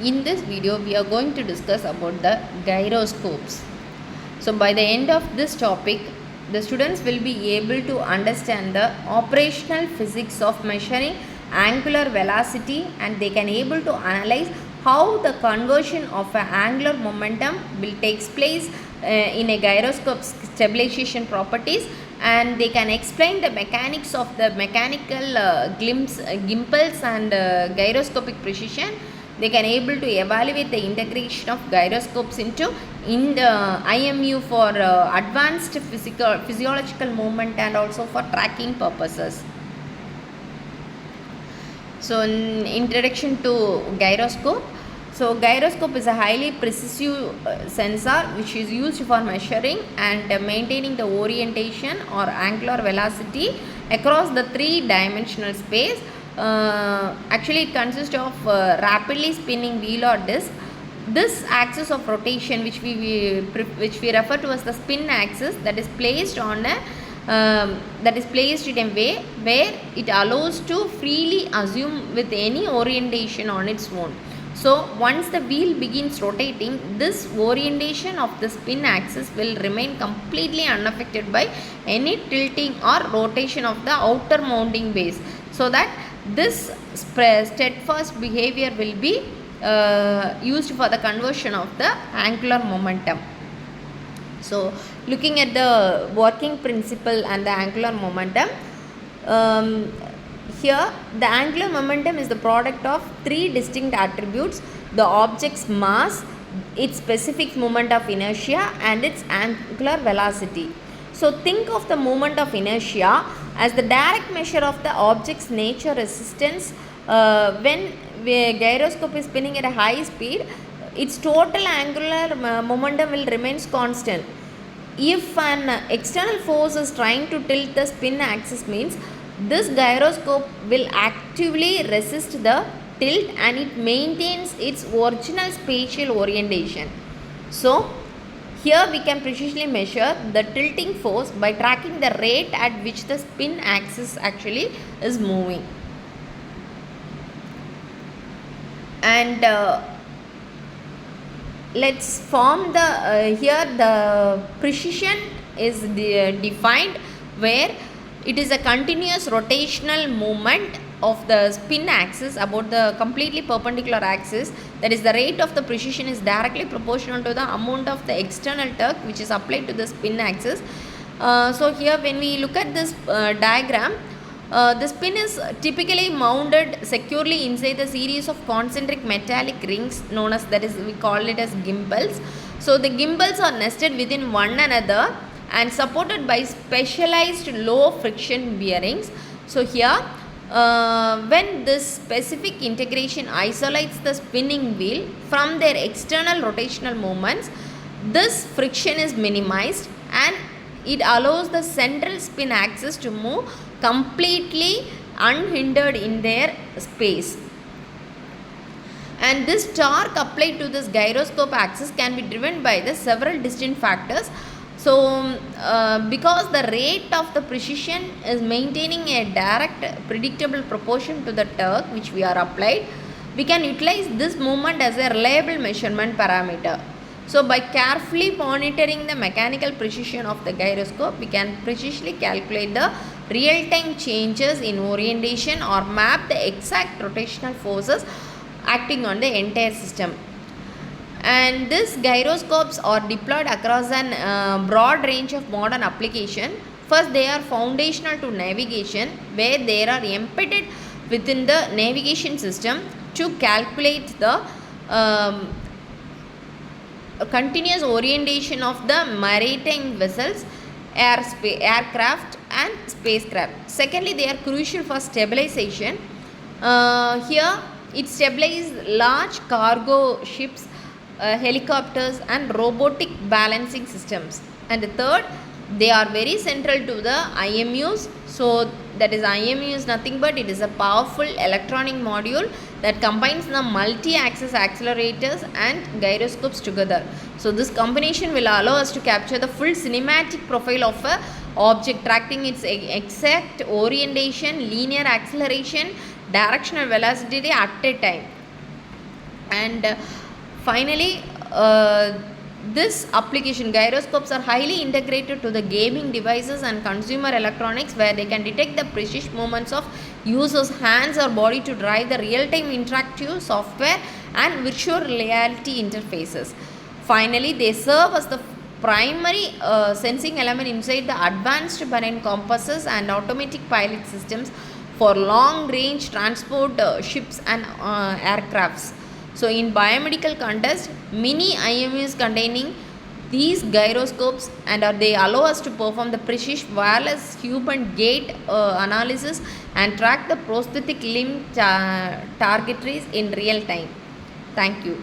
In this video, we are going to discuss about the gyroscopes. So, by the end of this topic, the students will be able to understand the operational physics of measuring angular velocity, and they can able to analyze how the conversion of an angular momentum will takes place in a gyroscope stabilization properties, and they can explain the mechanics of the mechanical gimbals and gyroscopic precision. They can able to evaluate the integration of gyroscopes into in the IMU for advanced physiological movement and also for tracking purposes. So, in introduction to gyroscope. So, gyroscope is a highly precise sensor which is used for measuring and maintaining the orientation or angular velocity across the three-dimensional space. Actually, it consists of rapidly spinning wheel or disc. This axis of rotation, which we refer to as the spin axis, that is placed on a that is placed in a way where it allows to freely assume with any orientation on its own. So, once the wheel begins rotating, this orientation of the spin axis will remain completely unaffected by any tilting or rotation of the outer mounting base, so that this steadfast behavior will be used for the conversion of the angular momentum. So, looking at the working principle and the angular momentum, here the angular momentum is the product of three distinct attributes: the object's mass, its specific moment of inertia, and its angular velocity. So, think of the moment of inertia as the direct measure of the object's nature resistance. When the gyroscope is spinning at a high speed, its total angular momentum will remain constant. If an external force is trying to tilt the spin axis, means this gyroscope will actively resist the tilt and it maintains its original spatial orientation. So, here we can precisely measure the tilting force by tracking the rate at which the spin axis actually is moving. And let's form the here the precision is defined, where it is a continuous rotational movement of the spin axis about the completely perpendicular axis. That is, the rate of the precision is directly proportional to the amount of the external torque which is applied to the spin axis. So, here when we look at this diagram, the spin is typically mounted securely inside the series of concentric metallic rings known as, that is, we call it as gimbals. So, the gimbals are nested within one another and supported by specialized low friction bearings. So, here when this specific integration isolates the spinning wheel from their external rotational movements, this friction is minimized and it allows the central spin axis to move completely unhindered in their space. And this torque applied to this gyroscope axis can be driven by the several distinct factors. So, because the rate of the precision is maintaining a direct predictable proportion to the torque which we are applied, we can utilize this movement as a reliable measurement parameter. So, by carefully monitoring the mechanical precision of the gyroscope, we can precisely calculate the real-time changes in orientation or map the exact rotational forces acting on the entire system. And these gyroscopes are deployed across a broad range of modern application. First, they are foundational to navigation, where they are embedded within the navigation system to calculate the continuous orientation of the maritime vessels, aircraft and spacecraft. Secondly, they are crucial for stabilization. Here, it stabilizes large cargo ships, helicopters and robotic balancing systems. And the third, they are very central to the IMUs. So, that is, IMU is nothing but it is a powerful electronic module that combines the multi-axis accelerators and gyroscopes together. So, this combination will allow us to capture the full cinematic profile of a object, tracking its exact orientation, linear acceleration, directional velocity at a time. And finally, this application gyroscopes are highly integrated to the gaming devices and consumer electronics, where they can detect the precise movements of users' hands or body to drive the real-time interactive software and virtual reality interfaces. Finally, they serve as the primary sensing element inside the advanced marine compasses and automatic pilot systems for long range transport ships and aircrafts. So, in biomedical context, many IMUs containing these gyroscopes and they allow us to perform the precise wireless human gait analysis and track the prosthetic limb targetries in real time. Thank you.